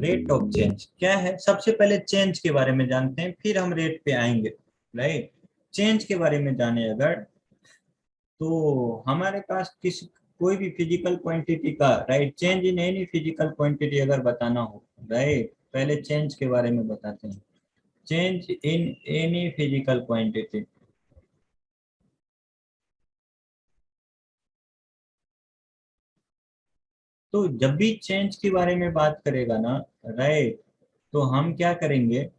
Rate of change क्या है? सबसे पहले चेंज के बारे में जानते हैं, फिर हम रेट पे आएंगे। राइट, चेंज के बारे में जाने अगर, तो हमारे पास किसी कोई भी फिजिकल क्वांटिटी का right change in any physical quantity अगर बताना हो, राइट पहले चेंज के बारे में बताते हैं। Change in any physical quantity, तो जब भी चेंज के बारे में बात करेगा ना, राइट, तो हम क्या करेंगे?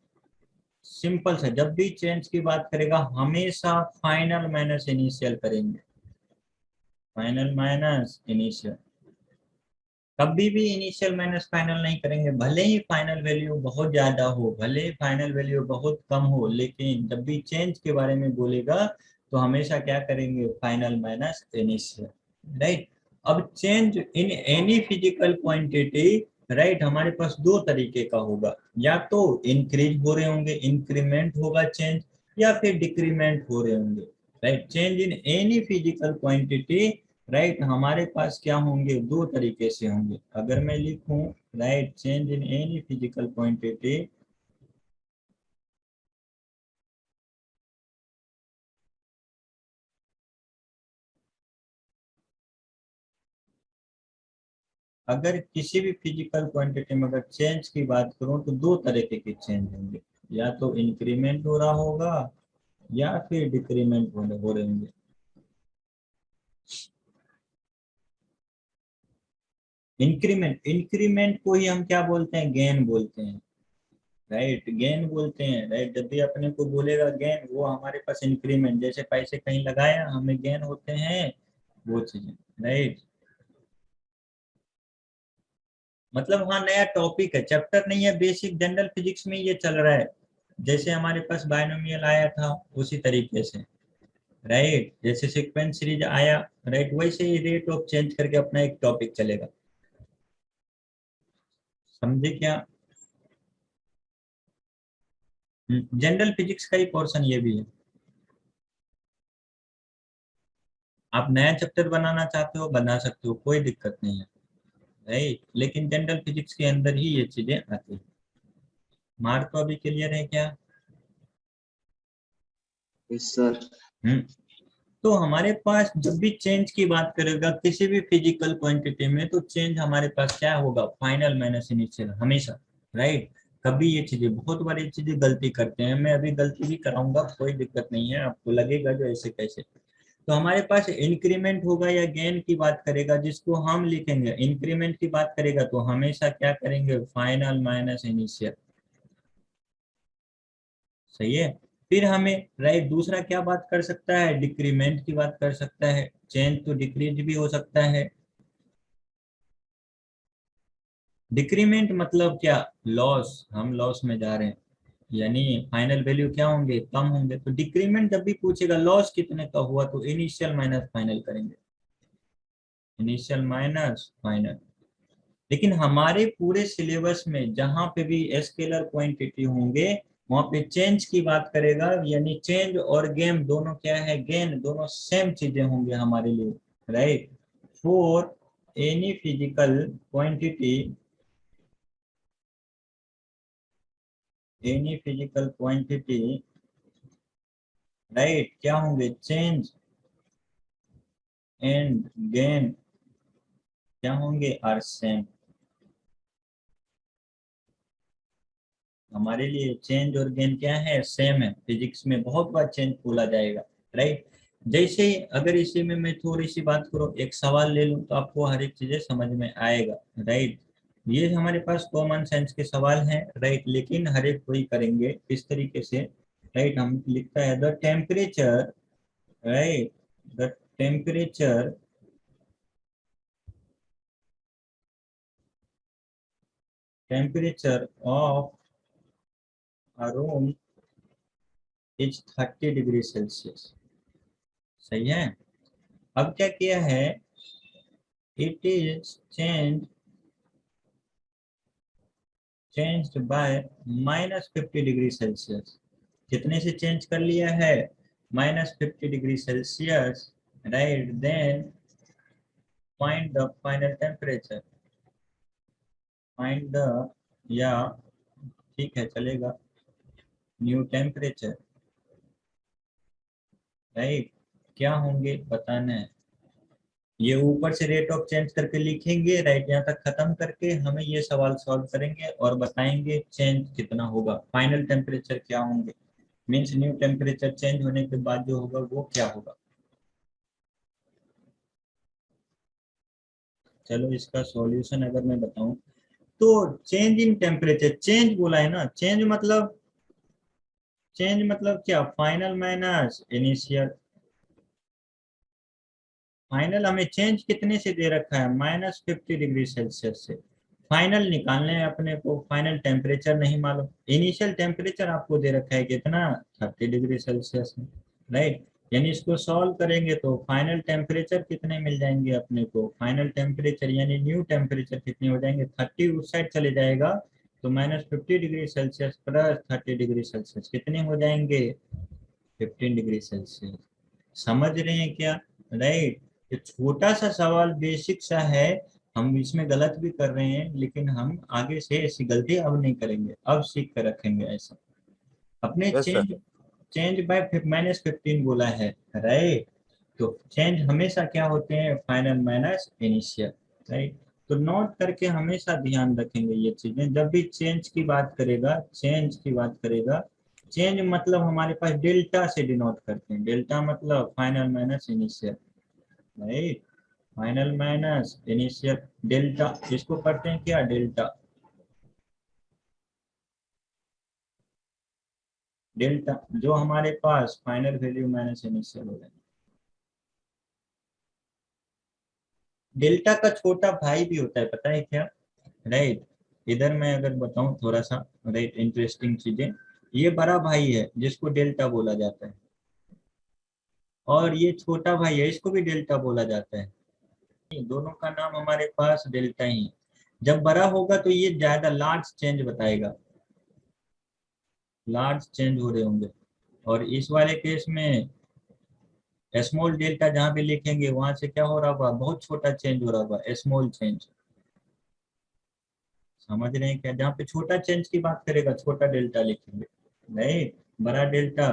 सिंपल से जब भी चेंज की बात करेगा हमेशा फाइनल माइनस इनिशियल करेंगे। फाइनल माइनस इनिशियल, कभी भी इनिशियल माइनस फाइनल नहीं करेंगे। भले ही फाइनल वैल्यू बहुत ज्यादा हो, भले ही फाइनल वैल्यू बहुत कम हो, लेकिन जब भी चेंज के बारे में बोलेगा तो हमेशा क्या करेंगे? Final minus initial. राइट, अब change in any physical quantity, right, हमारे पास दो तरीके का होगा। या तो इंक्रीज हो रहे होंगे, इंक्रीमेंट होगा चेंज, या फिर डिक्रीमेंट हो रहे होंगे। Right, change in any physical quantity, right, हमारे पास क्या होंगे? दो तरीके से होंगे। अगर मैं लिखूं right change in any physical quantity, अगर किसी भी फिजिकल क्वांटिटी में अगर चेंज की बात करूं तो दो तरीके के चेंज होंगे। या तो इंक्रीमेंट हो रहा होगा या फिर डिक्रीमेंट हो रहे होंगे। इंक्रीमेंट, इंक्रीमेंट को ही हम क्या बोलते हैं? गेन बोलते हैं। राइट, गेन बोलते हैं। राइट, जब भी अपने को बोलेगा गेन, वो हमारे पास इंक्रीमेंट, जैसे पैसे कहीं लगाया हमें गेन होते हैं, वो चीजें। राइट, मतलब हाँ नया टॉपिक है, चैप्टर नहीं है, बेसिक जनरल फिजिक्स में ये चल रहा है। जैसे हमारे पास बायनोमियल आया था उसी तरीके से, राइट, जैसे सीक्वेंस सीरीज आया, राइट, वैसे ही रेट ऑफ चेंज करके अपना एक टॉपिक चलेगा। समझे क्या? जनरल फिजिक्स का ही पोर्शन ये भी है। आप नया चैप्टर बनाना चाहते हो बना सकते हो, कोई दिक्कत नहीं है। राइट, लेकिन जनरल फिजिक्स के अंदर ही ये चीजें आती है। मार्क तो अभी क्लियर है क्या? Yes sir. हम्म, तो हमारे पास जब भी चेंज की बात करेगा किसी भी फिजिकल क्वांटिटी में, तो चेंज हमारे पास क्या होगा? फाइनल माइनस इनिशियल हमेशा। राइट, कभी ये चीजें, बहुत बार ये चीजें गलती करते हैं, मैं अभी गलती भी कराऊंगा, कोई दिक्कत नहीं है, आपको लगेगा जो ऐसे कैसे। तो हमारे पास इंक्रीमेंट होगा या गेन की बात करेगा, जिसको हम लिखेंगे इंक्रीमेंट की बात करेगा तो हमेशा क्या करेंगे? Final minus initial. सही है। फिर हमें राइट दूसरा क्या बात कर सकता है? डिक्रीमेंट की बात कर सकता है। चेंज तो डिक्रीज भी हो सकता है। डिक्रीमेंट मतलब क्या? लॉस, हम लॉस में जा रहे हैं, यानी फाइनल वैल्यू क्या होंगे? कम होंगे। तो डिक्रीमेंट जब भी पूछेगा लॉस कितने का हुआ, तो इनिशियल माइनस फाइनल करेंगे। Initial minus final. लेकिन हमारे पूरे सिलेबस में जहां पे भी स्केलर क्वांटिटी होंगे, वहां पे चेंज की बात करेगा, यानी चेंज और गेम दोनों क्या है? गेन, दोनों सेम चीजें होंगे हमारे लिए। Right, for any physical quantity, any physical quantity, right, क्या होंगे? चेंज एंड गेन क्या होंगे? Are same. हमारे लिए चेंज और गेन क्या है? सेम है। फिजिक्स में बहुत बार चेंज बोला जाएगा। राइट, जैसे ही अगर इसी में मैं थोड़ी सी बात करूं, एक सवाल ले लूं, तो आपको हर एक चीजें समझ में आएगा। राइट, ये हमारे पास कॉमन सेंस के सवाल हैं। राइट, लेकिन हर एक कोई करेंगे इस तरीके से। राइट, हम लिखता है the temperature, right, the temperature, temperature of a room is 30 degree Celsius. सही है। अब क्या किया है? It is changed by -50 degree Celsius. कितने से चेंज कर लिया है? -50 degree Celsius. Right, then find the final temperature, find the या ठीक है चलेगा, न्यू टेम्परेचर, राइट, क्या होंगे बताना है। ये ऊपर से रेट ऑफ चेंज करके लिखेंगे, राइट, यहाँ तक खत्म करके हमें ये सवाल सॉल्व करेंगे और बताएंगे चेंज कितना होगा, फाइनल टेम्परेचर क्या होंगे, मीन्स न्यू टेम्परेचर चेंज होने के बाद जो होगा वो क्या होगा। चलो इसका सॉल्यूशन अगर मैं बताऊं तो चेंज इन टेम्परेचर, चेंज बोला है ना, चेंज मतलब क्या, फाइनल माइनस इनिशियल। फाइनल हमें चेंज कितने से दे रखा है, -50 डिग्री सेल्सियस से। फाइनल निकालने है अपने को, फाइनल टेम्परेचर नहीं मालूम। इनिशियल टेम्परेचर आपको दे रखा है कितना, 30 डिग्री सेल्सियस में, राइट। यानी इसको सॉल्व करेंगे तो फाइनल टेम्परेचर कितने मिल जाएंगे अपने को, फाइनल टेम्परेचर यानी न्यू टेम्परेचर कितने हो जाएंगे, 30 उस साइड चले जाएगा तो -50 degree Celsius plus 30 degree Celsius कितने हो जाएंगे, 15 डिग्री सेल्सियस। समझ रहे हैं क्या, राइट। ये छोटा सा सवाल बेसिक सा है, हम इसमें गलत भी कर रहे हैं लेकिन हम आगे से ऐसी गलती अब नहीं करेंगे, अब सीख कर रखेंगे ऐसा। अपने yes sir. Change, change bye -15 बोला है, राइट। तो चेंज हमेशा क्या होते हैं, फाइनल माइनस इनिशियल, राइट। तो नोट करके हमेशा ध्यान रखेंगे ये चीजें, जब भी चेंज की बात करेगा, चेंज की बात करेगा, चेंज मतलब हमारे पास डेल्टा से डिनोट करते हैं, डेल्टा मतलब final minus initial, right, final minus initial, delta इसको करते हैं क्या, डेल्टा, डेल्टा जो हमारे पास फाइनल वैल्यू माइनस इनिशियल हो जाए। डेल्टा का छोटा भाई भी होता है, पता है क्या, राइट। इधर मैं अगर बताऊं थोड़ा सा, राइट, इंटरेस्टिंग चीजें, ये बड़ा भाई है जिसको डेल्टा बोला जाता है, और ये छोटा भाई है इसको भी डेल्टा बोला जाता है, दोनों का नाम हमारे पास डेल्टा ही है। जब बड़ा होगा तो ये ज्यादा लार्ज चेंज बताएगा, लार्ज चेंज हो रहे होंगे, और इस वाले केस में स्मॉल डेल्टा जहाँ पे लिखेंगे वहां से क्या हो रहा होगा, बहुत छोटा चेंज हो रहा होगा, स्मॉल चेंज। समझ रहे हैं क्या, जहाँ पे छोटा चेंज की बात करेगा छोटा डेल्टा लिखेंगे, राइट, बड़ा डेल्टा,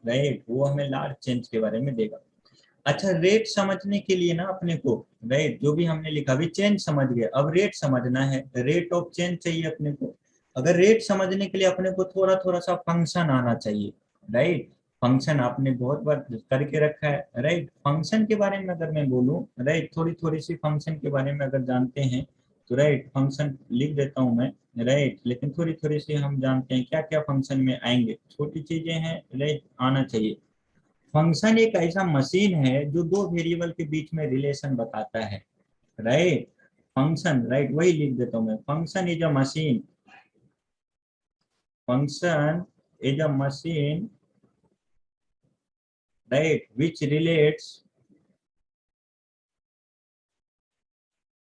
राइट, वो हमें लार्ज चेंज के बारे में देगा। अच्छा, रेट समझने के लिए ना अपने को, राइट, जो भी हमने लिखा अभी चेंज समझ गए, अब रेट समझना है, रेट ऑफ चेंज चाहिए अपने को। अगर रेट समझने के लिए अपने को थोड़ा थोड़ा सा फंक्शन आना चाहिए, राइट। फंक्शन आपने बहुत बार करके रखा है, राइट। फंक्शन के बारे में अगर मैं बोलूं, राइट, थोड़ी थोड़ी सी फंक्शन के बारे में अगर जानते हैं तो, राइट, फंक्शन लिख देता हूं मैं, राइट, लेकिन थोड़ी थोड़ी सी हम जानते हैं क्या क्या फंक्शन में आएंगे, छोटी चीजें हैं, राइट, आना चाहिए। फंक्शन एक ऐसा मशीन है जो दो वेरिएबल के बीच में रिलेशन बताता है, राइट। फंक्शन, राइट, वही लिख देता हूं मैं, function is a machine, function is a machine, right, which relates,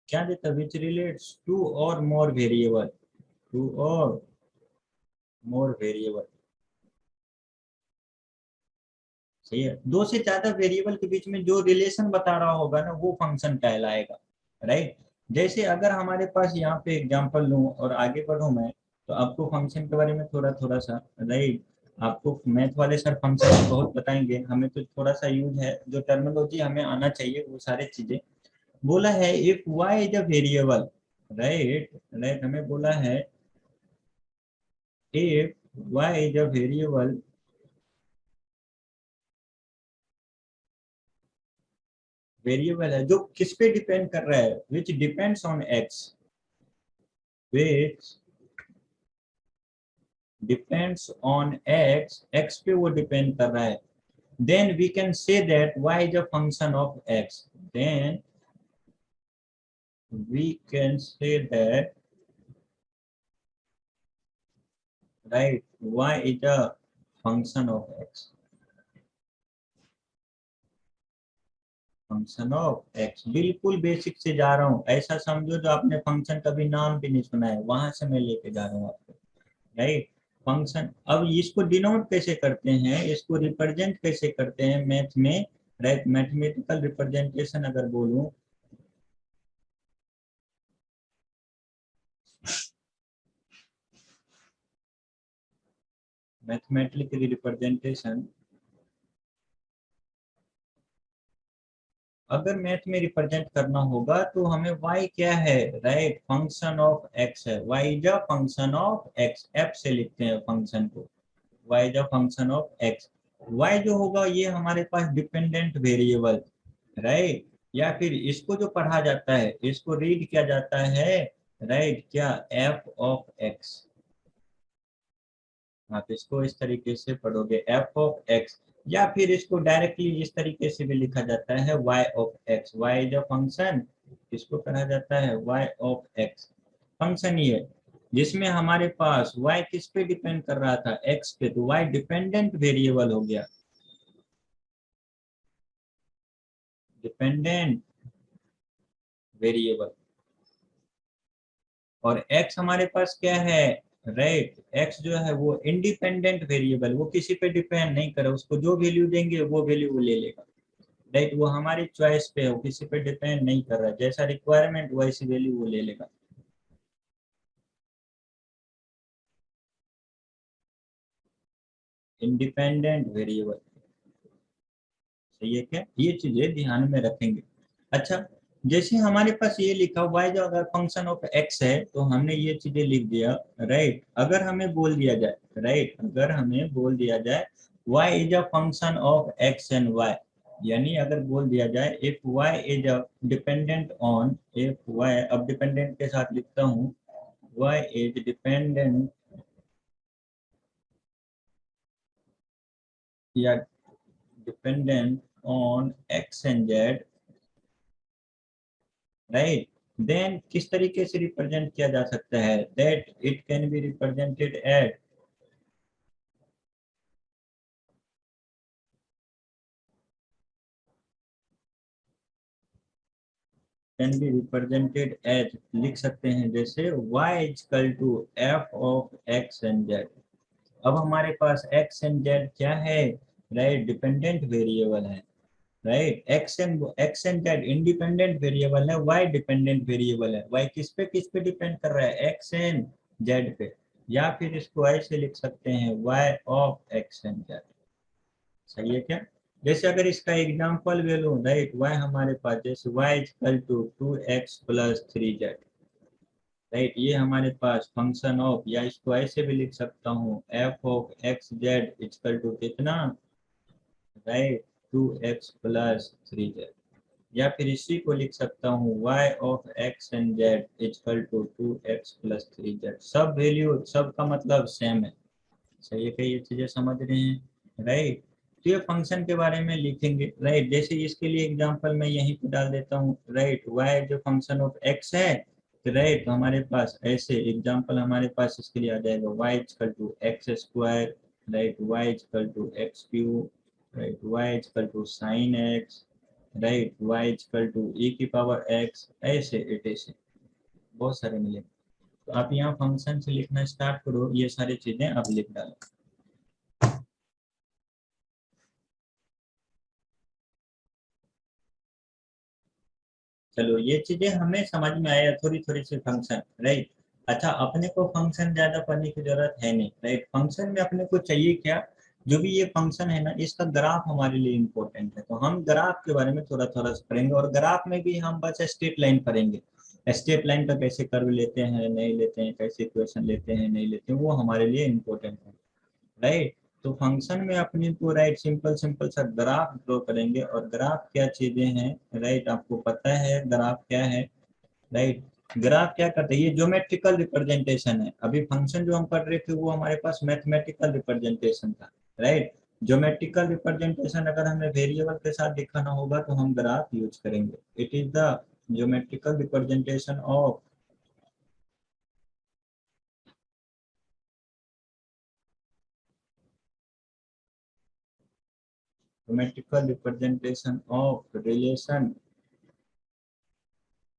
क्या देता है, विच रिलेट्स टू और मोर वेरिएबल, टू और मोर वेरिएबल, सही है, दो से ज्यादा वेरिएबल के बीच में जो रिलेशन बता रहा होगा ना वो फंक्शन कहलाएगा, राइट। जैसे अगर हमारे पास यहाँ पे एग्जांपल लूँ और आगे बढ़ूँ मैं, तो आपको फंक्शन के बारे में थोड़ा थोड़ा सा, राइट, आपको मैथ वाले सर फंक्शन बहुत बताएंगे, हमें तो थोड़ा सा यूज है, जो टर्मिनोलॉजी हमें आना चाहिए वो सारी चीजें। बोला है if y is a variable, right, right, हमें बोला है if y is a variable, variable है जो किस पे डिपेंड कर रहा है, which depends on x, which depends on x, x पे वो डिपेंड कर रहा है, then we can say that y is a function of x, then we can say that, right, y is a function of x, function of x, बिल्कुल basic से जा रहा हूँ, ऐसा समझो जो आपने फंक्शन कभी नाम भी नहीं सुना है वहां से मैं लेके जा रहा हूँ आपको, राइट। फंक्शन, अब इसको डिनोट कैसे करते हैं, इसको रिप्रेजेंट कैसे करते हैं मैथ में, राइट, मैथमेटिकल रिप्रेजेंटेशन अगर बोलूं, मैथमेटिकली रिप्रेजेंटेशन, अगर मैथ में रिप्रेजेंट करना होगा तो हमें y क्या है, राइट, फंक्शन ऑफ x है, y is a function of x, f से लिखते हैं फंक्शन को, y is a function of x। y जो होगा ये हमारे पास डिपेंडेंट वेरिएबल, राइट, या फिर इसको जो पढ़ा जाता है इसको रीड किया जाता है, राइट, क्या, f ऑफ x। आप इसको इस तरीके से पढ़ोगे f ऑफ x, या फिर इसको डायरेक्टली इस तरीके से भी लिखा जाता है y of x, y is a function, इसको कहा जाता है y ऑफ x। फंक्शन ये जिसमें हमारे पास y किस पे डिपेंड कर रहा था, x पे, तो y डिपेंडेंट वेरिएबल हो गया, डिपेंडेंट वेरिएबल। और x हमारे पास क्या है, राइट, x जो है वो इंडिपेंडेंट वेरिएबल, वो किसी पे डिपेंड नहीं करे, उसको जो वैल्यू देंगे वो वैल्यू वो ले लेगा, राइट, वो हमारी चॉइस पे है, वो किसी पे डिपेंड नहीं कर रहा है, जैसा रिक्वायरमेंट वैसी वैल्यू वो ले लेगा। इंडिपेंडेंट वेरिएबल, सही है क्या, ये चीजें ध्यान में रखेंगे। अच्छा, जैसे हमारे पास ये लिखा हुआ है जो अगर फंक्शन ऑफ एक्स है तो हमने ये चीजें लिख दिया, राइट। अगर हमें बोल दिया जाए, राइट, अगर हमें बोल दिया जाए y is a function of x and y, यानी अगर बोल दिया जाए if y is a dependent on, if y, अब डिपेंडेंट के साथ लिखता हूँ, y is dependent या dependent on x and z, right, then किस तरीके से रिप्रेजेंट किया जा सकता है, that it can be represented as, can be represented as, लिख सकते हैं जैसे y is equal to f of x and z। अब हमारे पास x and z क्या है, राइट, डिपेंडेंट वेरिएबल है, right, x and Z independent variable है, वाई डिपेंडेंट वेरिएबल है, वाई किस पे डिपेंड कर रहा है, एक्स एंड जेड पे, या फिर इसको ऐसे लिख सकते हैं y of x and z, सही है क्या। जैसे अगर इसका एग्जांपल ले लो, राइट, वाई हमारे पास जैसे y equal to 2x plus 3z, right, ये हमारे पास फंक्शन ऑफ, या इसको ऐसे भी लिख सकता हूँ f of x z equal to कितना, राइट, 2x प्लस 3z, या फिर इसी को लिख सकता हूँ y of x and z equal to 2x plus 3z, सब वैल्यू, सब का मतलब सेम है, सही है क्या, ये चीजें समझ रहे हैं, राइट। तो ये फंक्शन के बारे में लिखेंगे, राइट, जैसे इसके लिए एग्जांपल मैं यहीं पे डाल देता हूँ, राइट, y जो फंक्शन ऑफ x है, तो राइट, तो हमारे पास ऐसे एग्जांपल हमारे पास इसके लिए आ जाएगा y equal to x square, right, y equal to x cube, right, y equal to sine x, right, y equal to e की पावर x, ऐसे इट ऐसे बहुत सारे मिले। तो आप यहाँ फंक्शन से लिखना स्टार्ट करो, ये सारी चीजें आप लिख डालो। चलो ये चीजें हमें समझ में आया, थोड़ी थोड़ी सी फंक्शन, राइट। अच्छा, अपने को फंक्शन ज्यादा पढ़ने की जरूरत है नहीं, राइट, फंक्शन में अपने को चाहिए क्या, जो भी ये फंक्शन है ना इसका ग्राफ हमारे लिए इम्पोर्टेंट है, तो हम ग्राफ के बारे में थोड़ा थोड़ा पढ़ेंगे, और ग्राफ में भी हम बस स्ट्रेट लाइन पढ़ेंगे, स्ट्रेट लाइन का कैसे कर्व लेते हैं नहीं लेते हैं, कैसे इक्वेशन लेते हैं नहीं लेते हैं, वो हमारे लिए इम्पोर्टेंट है, राइट। तो फंक्शन में अपने को, राइट, सिंपल सिंपल सा ग्राफ ड्रॉ करेंगे, और ग्राफ क्या चीजें हैं, राइट, आपको पता है ग्राफ क्या है, राइट। ग्राफ क्या करते हैं, ये ज्योमेट्रिकल रिप्रेजेंटेशन है, अभी फंक्शन जो हम पढ़ रहे थे वो हमारे पास मैथमेटिकल रिप्रेजेंटेशन था, राइट। ज्योमेट्रिकल रिप्रेजेंटेशन अगर हमें वेरिएबल के साथ दिखाना होगा तो हम ग्राफ यूज करेंगे, it is the geometrical representation of, geometrical representation of relation,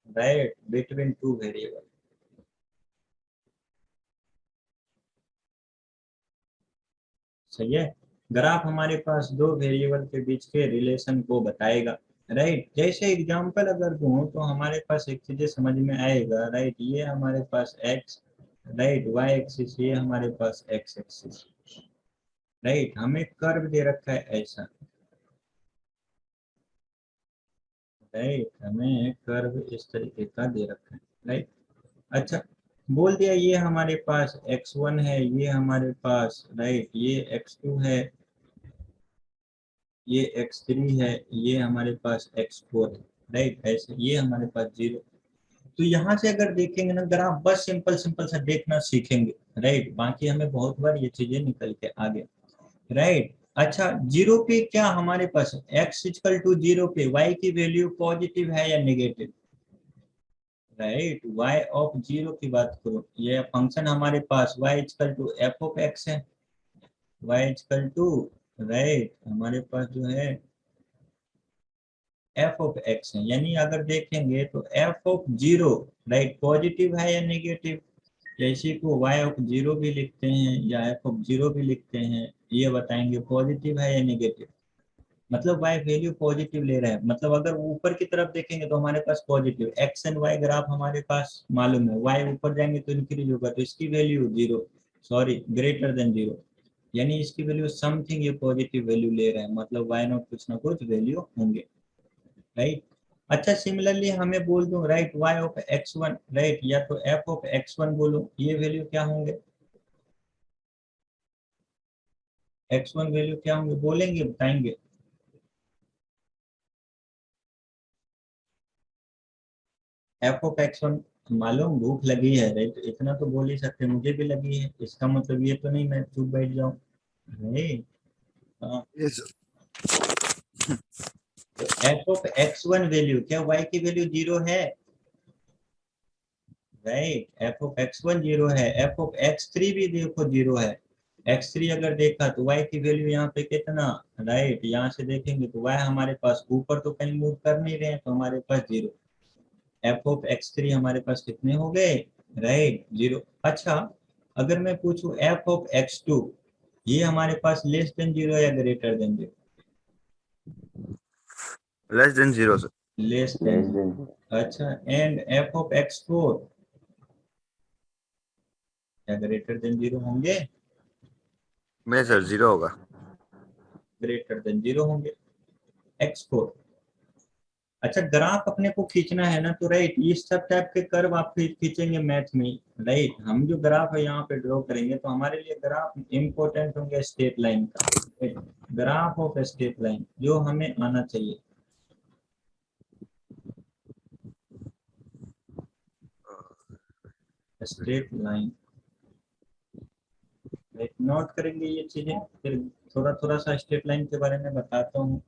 right, between two variable, सही है। ग्राफ हमारे पास दो वेरिएबल के बीच के रिलेशन को बताएगा, राइट। जैसे एग्जांपल अगर दूं तो हमारे पास एक चीजें समझ में आएगा, राइट, ये हमारे पास x, राइट, y एक्सिस, ये हमारे पास x एक्सिस, राइट, हमें कर्व दे रखा है ऐसा, राइट, हमें कर्व इस तरीके का दे रखा है, राइट। अच्छा, बोल दिया ये हमारे पास x1 है, ये हमारे पास, राइट, ये x2 है, ये x3 है, ये हमारे पास x4 है, राइट, ऐसे ये हमारे पास 0। तो यहाँ से अगर देखेंगे ना ग्राफ, बस सिंपल सिंपल सा देखना सीखेंगे, राइट, बाकी हमें बहुत बार ये चीजें निकल के आ गए, राइट। अच्छा, जीरो पे क्या हमारे पास x इक्वल टू जीरो पे y की वैल्यू पॉजिटिव है या negative, right, y of zero की बात करो, ये फंक्शन हमारे पास y equal to f of x है, y इक्वल टू, राइट, हमारे पास जो है एफ ऑफ एक्स है, यानी अगर देखेंगे तो F of zero, right, positive है या नेगेटिव, जैसे को y ऑफ जीरो भी लिखते हैं या एफ ऑफ जीरो भी लिखते हैं, ये बताएंगे पॉजिटिव है या नेगेटिव, मतलब y वैल्यू पॉजिटिव ले रहे हैं, मतलब अगर ऊपर की तरफ देखेंगे तो हमारे पास positive x and y graph हमारे पास मालूम है, y ऊपर जाएंगे तो इंक्रीज होगा, तो इसकी value zero, sorry greater than zero, यानी इसकी वैल्यू समथिंग, ये पॉजिटिव वैल्यू ले रहे हैं, मतलब y नॉट कुछ ना कुछ वैल्यू होंगे, राइट। अच्छा, सिमिलरली हमें बोल दूं, right, y of x1, right, या तो f ऑफ x1 बोलो, ये वैल्यू क्या होंगे, x1 वैल्यू क्या होंगे, बोलेंगे, बताएंगे, एफ ऑफ एक्स1, मालूम, भूख लगी है, राइट, इतना तो बोल ही सकते, मुझे भी लगी है, इसका मतलब ये तो नहीं मैं चुप बैठ जाऊं, राइट। हाँ, Yes, तो एफ ऑफ एक्स1 वैल्यू क्या y की वैल्यू जीरो है, right, F of x one zero है, एफ ऑफ एक्स3 भी देखो जीरो है, x3 अगर देखा तो y की वैल्यू यहाँ पे कितना, राइट, यहाँ से देखेंगे तो y हमारे पास ऊपर तो कहीं मूव कर नहीं रहे हैं, तो हमारे पास जीरो, एफ ऑफ x3 हमारे पास कितने हो गए, राइट, जीरो। अच्छा, अगर मैं पूछूं एफ ऑफ x2, ये हमारे पास लेस देन जीरो या greater than zero, less than zero, sir. Less than zero, अच्छा, एंड एफ ऑफ x4 या ग्रेटर देन जीरो होंगे, नहीं सर, जीरो होगा। ग्रेटर देन जीरो होंगे, x4। अच्छा, ग्राफ अपने को खींचना है ना, तो राइट, इस सब टाइप के कर्व आप खींचेंगे मैथ में, राइट, हम जो ग्राफ है यहाँ पे ड्रॉ करेंगे तो हमारे लिए ग्राफ इंपॉर्टेंट होंगे स्ट्रेट लाइन का, ग्राफ ऑफ स्ट्रेट लाइन जो हमें आना चाहिए, स्ट्रेट लाइन, राइट, नोट करेंगे ये चीजें, फिर थोड़ा थोड़ा सा स्ट्रेट लाइन के बारे में बताता हूँ।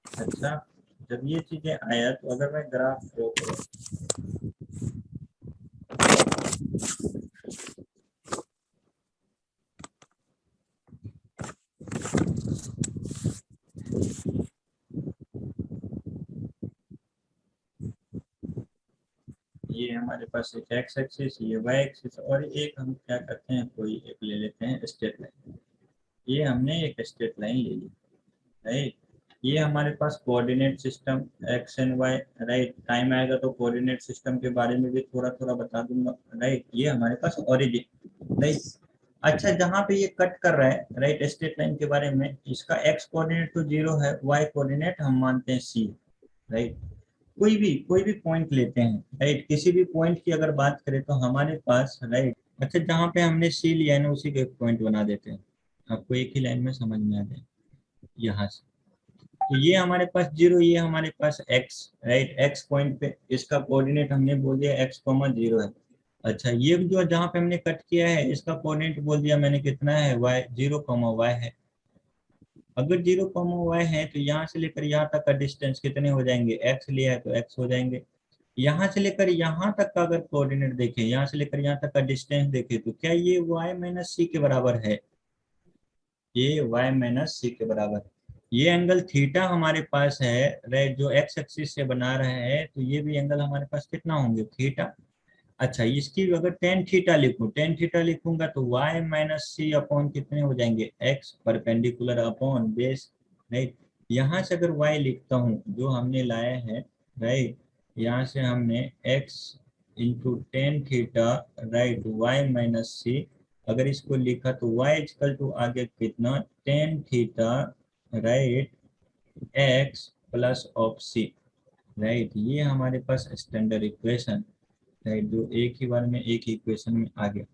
अच्छा, जब ये चीजें आया तो अगर मैं ग्राफ ड्रॉ करूँ, ये हमारे पास एक एक्स एक्सिस, ये वाई एक्सिस, और एक हम क्या करते हैं, कोई एक ले लेते हैं स्ट्रेट लाइन, ये हमने एक स्ट्रेट लाइन ले ली, राइट, ये हमारे पास coordinate system x and y, right, time आएगा तो कोऑर्डिनेट सिस्टम के बारे में भी थोड़ा थोड़ा बता दूंगा, राइट, ये हमारे पास ओरिजिन, राइट। अच्छा, जहाँ पे ये कट कर रहा है, राइट, स्ट्रेट लाइन के बारे में, इसका एक्स कोऑर्डिनेट तो जीरो है, वाई कोऑर्डिनेट हम मानते हैं सी, राइट, कोई भी पॉइंट लेते हैं, राइट, किसी भी पॉइंट की अगर बात करें तो हमारे पास, राइट, अच्छा, जहाँ पे हमने सी लिया है ना उसी के पॉइंट बना देते हैं, आपको एक ही लाइन में समझ में आ जाए, यहाँ से, तो ये हमारे पास जीरो, ये हमारे पास एक्स, राइट, एक्स पॉइंट पे इसका कोऑर्डिनेट हमने बोल दिया एक्स कॉमा जीरो है। अच्छा, ये जो जहाँ पे हमने कट किया है इसका कोऑर्डिनेट बोल दिया मैंने कितना है, वाई, जीरो कॉमा वाई है, अगर जीरो कॉमा वाई है तो यहाँ से लेकर यहाँ तक का डिस्टेंस कितने हो जाएंगे, एक्स लिया है तो एक्स हो जाएंगे, यहाँ से लेकर यहाँ तक का अगर कोऑर्डिनेट देखें, यहाँ से लेकर यहाँ तक का डिस्टेंस देखें, तो क्या ये y माइनस सी के बराबर है, ये y माइनस सी के बराबर है, ये एंगल थीटा हमारे पास है, राइट, जो एक्स एक्सिस से बना रहे हैं, तो ये भी एंगल हमारे पास कितना होंगे, थीटा। अच्छा, इसकी अगर टेन थीटा लिखूं, टेन थीटा लिखूंगा तो y माइनस सी अपॉन कितने हो जाएंगे, x perpendicular upon base, right, यहाँ से अगर y लिखता हूँ जो हमने लाया है, राइट, यहाँ से हमने x into tan theta right y minus c. अगर इसको लिखा तो y इक्वल टू आगे कितना tan theta right x plus of c right. ये हमारे पास स्टैंडर्ड इक्वेशन राइट, जो एक ही बार में एक ही इक्वेशन में आ गया।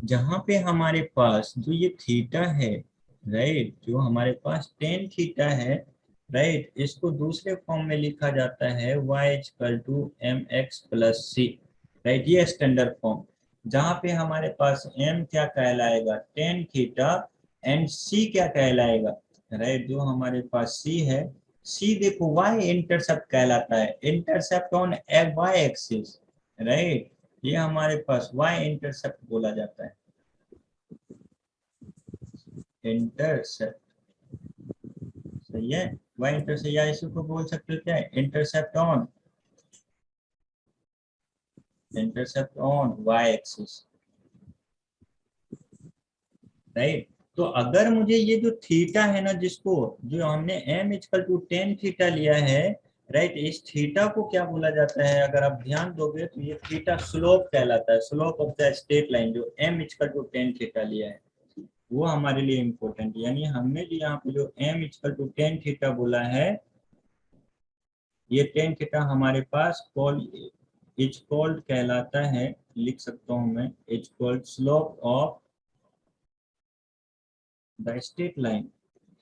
जहाँ पे हमारे पास जो ये थीटा है राइट, जो हमारे पास टेन थीटा है राइट, इसको दूसरे फॉर्म में लिखा जाता है y equal to m x plus c right. ये स्टैंडर्ड फॉर्म जहाँ पे हमारे पास m क्या कहलाएगा टेन थीटा एंड c क्या कहलाएगा राइट, जो हमारे पास c है, c देखो y इंटरसेप्ट कहलाता है, intercept on y axis right. ये हमारे पास y इंटरसेप्ट बोला जाता है, इंटरसेप्ट सही है। y इंटरसेप्ट या इसको बोल सकते हो क्या है intercept on y axis right. तो अगर मुझे ये जो थीटा है ना, जिसको जो हमने m equal to tan theta लिया है राइट, इस थीटा को क्या बोला जाता है, अगर आप ध्यान दोगे तो ये थीटा स्लोप कहलाता है, slope of the straight line जो m equal to tan theta लिया है वो हमारे लिए इम्पोर्टेंट। यानी हमने जो यहाँ पे जो m equal to tan theta बोला है, ये टेन थीटा हमारे पास इज कॉल्ड कहलाता है, लिख सकता हूँ मैं, is called slope of the straight line.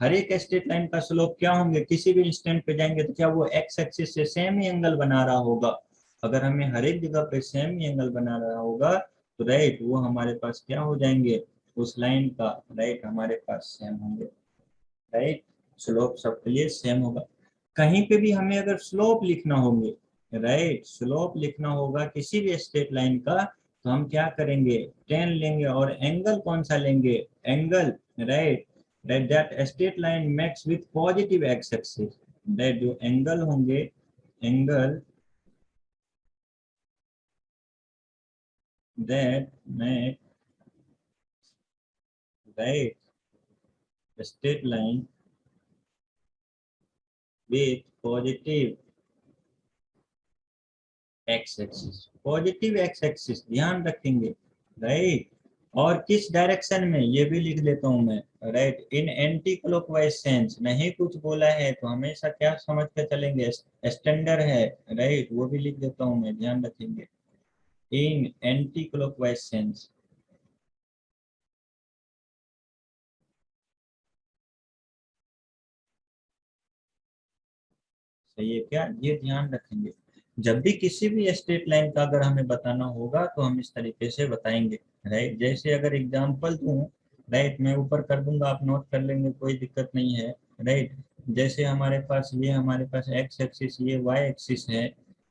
हर एक स्ट्रेट लाइन का स्लोप क्या होंगे, किसी भी इंस्टेंट पे जाएंगे तो क्या वो एक्स एक्सिस से सेम ही एंगल बना रहा होगा। अगर हमें हर एक जगह पे सेम ही एंगल बना रहा होगा तो राइट वो हमारे पास क्या हो जाएंगे, उस लाइन का राइट हमारे पास सेम होंगे राइट, स्लोप सबके लिए सेम होगा। कहीं पे भी हमें अगर स्लोप लिखना होंगे राइट, स्लोप लिखना होगा किसी भी स्ट्रेट लाइन का, तो हम क्या करेंगे टेन लेंगे और एंगल कौन सा लेंगे, angle right right that straight line makes with positive x axis right, जो एंगल होंगे, angle that make right straight line with positive x axis, positive x axis ध्यान रखेंगे राइट। और किस डायरेक्शन में ये भी लिख देता हूं मैं राइट, इन एंटी क्लॉकवाइज सेंस। नहीं कुछ बोला है तो हमेशा क्या समझ के चलेंगे, स्टैंडर्ड है राइट, वो भी लिख देता हूं मैं, ध्यान रखेंगे इन एंटी क्लॉकवाइज सेंस। सही है क्या, ये ध्यान रखेंगे। जब भी किसी भी स्ट्रेट लाइन का अगर हमें बताना होगा तो हम इस तरीके से बताएंगे राइट। जैसे अगर एग्जांपल दूं राइट, मैं ऊपर कर दूंगा आप नोट कर लेंगे, कोई दिक्कत नहीं है राइट। जैसे हमारे पास ये हमारे पास एक्स एक्सिस, ये वाई एक्सिस है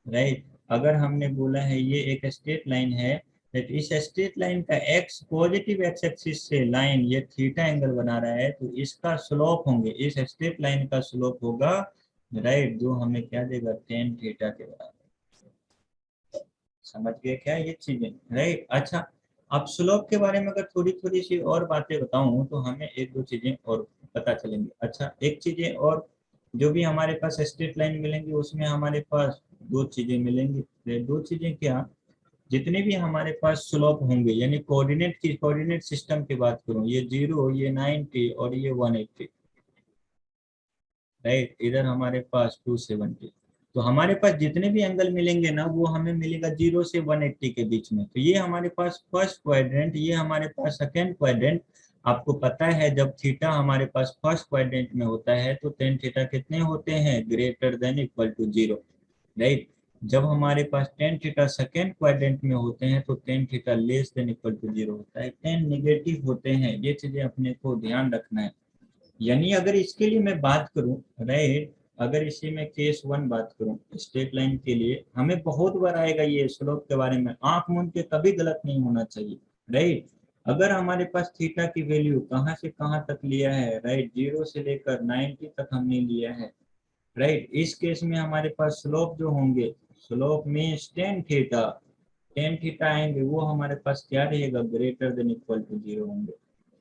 राइट। अगर हमने बोला है ये एक स्ट्रेट लाइन है, तो इस स्ट्रेट लाइन का एक्स पॉजिटिव एक्स एक्सिस से लाइन ये थीटा एंगल बना रहा है, तो इसका स्लोप होंगे, इस स्ट्रेट लाइन का स्लोप होगा राइट, जो हमें क्या देगा टेन थीटा के बराबर। समझ गए क्या ये चीजें राइट। अच्छा, अब स्लोप के बारे में अगर थोड़ी थोड़ी सी और बातें बताऊं तो हमें एक दो चीजें और पता चलेंगी। अच्छा, एक चीजें और, जो भी हमारे पास स्ट्रेट लाइन मिलेंगी उसमें हमारे पास दो चीजें मिलेंगी। दो चीजें क्या, जितने भी हमारे पास स्लोप होंगे, यानी कोऑर्डिनेट की, कोऑर्डिनेट सिस्टम की बात करूं, ये 0, ये 90 और ये 180 राइट, इधर हमारे पास 270। तो हमारे पास जितने भी एंगल मिलेंगे ना वो हमें मिलेगा 0 से 180 के बीच में। तो ये हमारे पास फर्स्ट क्वाड्रेंट, ये हमारे पास सेकेंड क्वाड्रेंट। आपको पता है जब थीटा हमारे पास फर्स्ट क्वाड्रेंट में होता है तो टेन थीटा कितने होते हैं, greater than equal to 0 right. जब हमारे पास टेन थीटा सेकेंड क्वाड्रेंट में होते हैं तो tan theta less than equal to 0 होता है, टेन निगेटिव होते हैं। ये चीजें अपने को ध्यान रखना है। यानी अगर इसके लिए मैं बात करूं राइट, अगर इसी में केस वन बात करूं स्ट्रेट लाइन के लिए, हमें बहुत बार आएगा ये स्लोप के बारे में, आंख मूंद के कभी गलत नहीं होना चाहिए राइट। अगर हमारे पास थीटा की वैल्यू कहाँ से कहाँ तक लिया है राइट, 0 से लेकर 90 तक हमने लिया है राइट, इस केस में हमारे पास स्लोप जो होंगे, स्लोप में टेन थीटा आएंगे, वो हमारे पास क्या रहेगा, ग्रेटर देन इक्वल टू 0 होंगे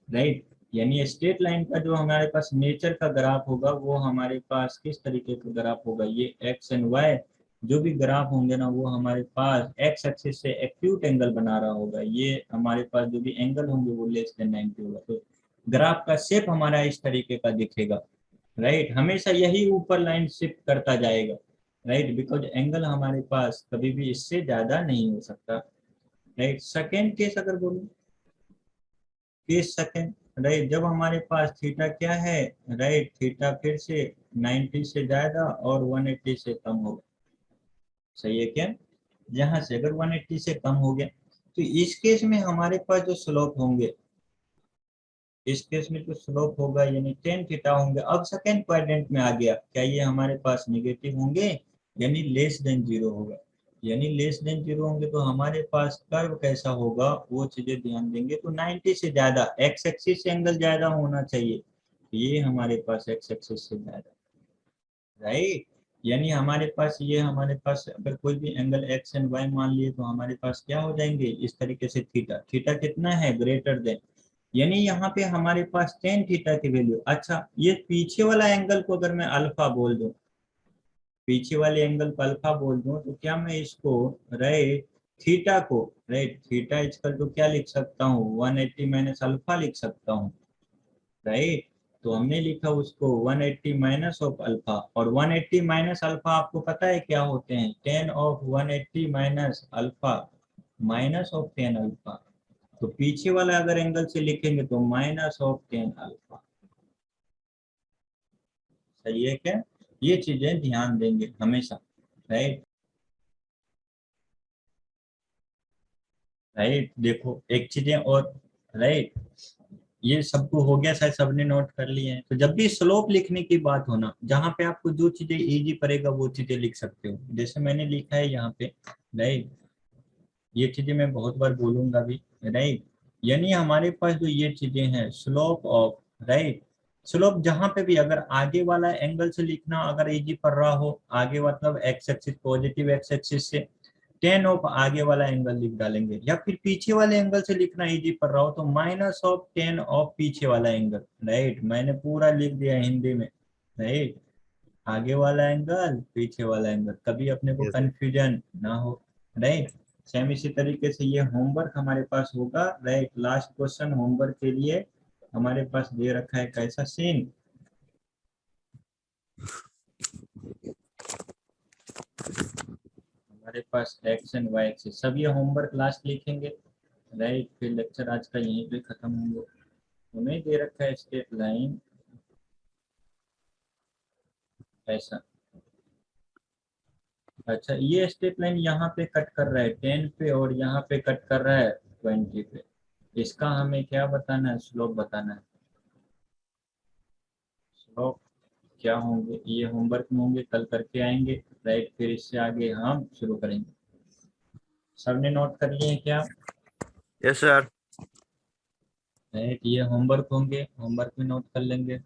राइट। यानी स्ट्रेट लाइन का जो हमारे पास नेचर का ग्राफ होगा वो हमारे पास किस तरीके का ग्राफ होगा, ये एक्स एंड वाई जो भी ग्राफ होंगे ना वो हमारे पास एक्स एक्सिस से एक्यूट एंगल बना रहा होगा, ये हमारे पास जो भी एंगल होंगे वो लेस देन 90 होगा। तो ग्राफ का शेप हमारा इस तरीके का दिखेगा, राइट। हमेशा यही ऊपर लाइन शिफ्ट करता जाएगा, राइट, बिकॉज एंगल हमारे पास कभी भी इससे ज्यादा नहीं हो सकता, राइट। सेकेंड केस अगर बोलूं, केस सेकेंड, राइट, जब हमारे पास थीटा क्या है, राइट, थीटा फिर से 90 से ज्यादा और 180 से कम होगा, सही है क्या। यहाँ से अगर 180 से कम हो गया तो इस केस में हमारे पास जो स्लोप होंगे, इस केस में जो स्लोप होगा यानी टेन थीटा होंगे। अब सेकेंड क्वाड्रेंट में आ गया, क्या ये हमारे पास निगेटिव होंगे यानी लेस देन जीरो होगा, यानी लेस देन जीरो होंगे तो हमारे पास कर्व कैसा होगा वो चीजें ध्यान देंगे। तो 90 से ज्यादा, एक्स एक्सिस से एंगल ज्यादा होना चाहिए, ये हमारे पास एक्स एक्सिस से ज्यादा, राइट। यानी हमारे पास अगर कोई भी एंगल एक्स एंड वाई मान लिए तो हमारे पास क्या हो जाएंगे इस तरीके से, थीटा, थीटा कितना है ग्रेटर देन, यानी यहाँ पे हमारे पास टेन थीटा की वैल्यू। अच्छा, ये पीछे वाला एंगल को अगर मैं अल्फा बोल दूं, पीछे वाले एंगल को अल्फा बोल दूं तो क्या मैं इसको, राइट, थीटा को, राइट, थीटा इक्वल टू क्या लिख सकता हूँ 180 माइनस अल्फा लिख सकता हूँ, राइट। तो हमने लिखा उसको 180 माइनस ऑफ अल्फा, और 180 माइनस अल्फा आपको पता है क्या होते हैं, ten of 180 minus alpha minus of tan alpha. तो पीछे वाला अगर एंगल से लिखेंगे तो माइनस ऑफ टेन अल्फा, सही है क्या। ये चीजें ध्यान देंगे हमेशा, राइट, राइट। देखो एक चीजें और, राइट, ये सबको हो गया, शायद सबने नोट कर लिए हैं। तो जब भी स्लोप लिखने की बात हो ना, जहाँ पे आपको जो चीजें इजी पड़ेगा वो चीजें लिख सकते हो, जैसे मैंने लिखा है यहाँ पे, राइट, ये चीजें मैं बहुत बार बोलूंगा भी, राइट। यानी हमारे पास जो ये चीजें हैं स्लोप ऑफ, राइट, स्लोप जहां पे भी अगर आगे वाला एंगल से लिखना अगर इजी पड़ रहा हो, आगे मतलब x axis, positive x axis से टेन ऑफ आगे वाला एंगल लिख डालेंगे, या फिर पीछे वाले एंगल से लिखना इजी पड़ रहा हो तो माइनस ऑफ टेन ऑफ पीछे वाला एंगल, राइट, मैंने पूरा लिख दिया हिंदी में, राइट। आगे वाला एंगल, पीछे वाला एंगल, कभी अपने को Yes, sir. कंफ्यूजन ना हो, राइट। सेम इसी तरीके से ये होमवर्क हमारे पास होगा, राइट। लास्ट क्वेश्चन होमवर्क के लिए हमारे पास दे रखा है कैसा सीन, हमारे पास एक्स एंड वाई एक्सिस, सब ये होमवर्क लास्ट लिखेंगे, राइट। फिर लेक्चर आज का यहीं पे खत्म होंगे। उन्हें दे रखा है स्ट्रेट लाइन ऐसा, अच्छा, ये स्ट्रेट लाइन यहाँ पे कट कर रहा है 10 पे और यहाँ पे कट कर रहा है 20 पे, इसका हमें क्या बताना है, स्लोप बताना है। स्लोप क्या होंगे ये होमवर्क में होंगे, कल करके आएंगे, राइट। फिर इससे आगे हम शुरू करेंगे। सबने नोट कर लिए हैं क्या, Yes, sir. राइट। ये होमवर्क होंगे, होमवर्क में नोट कर लेंगे।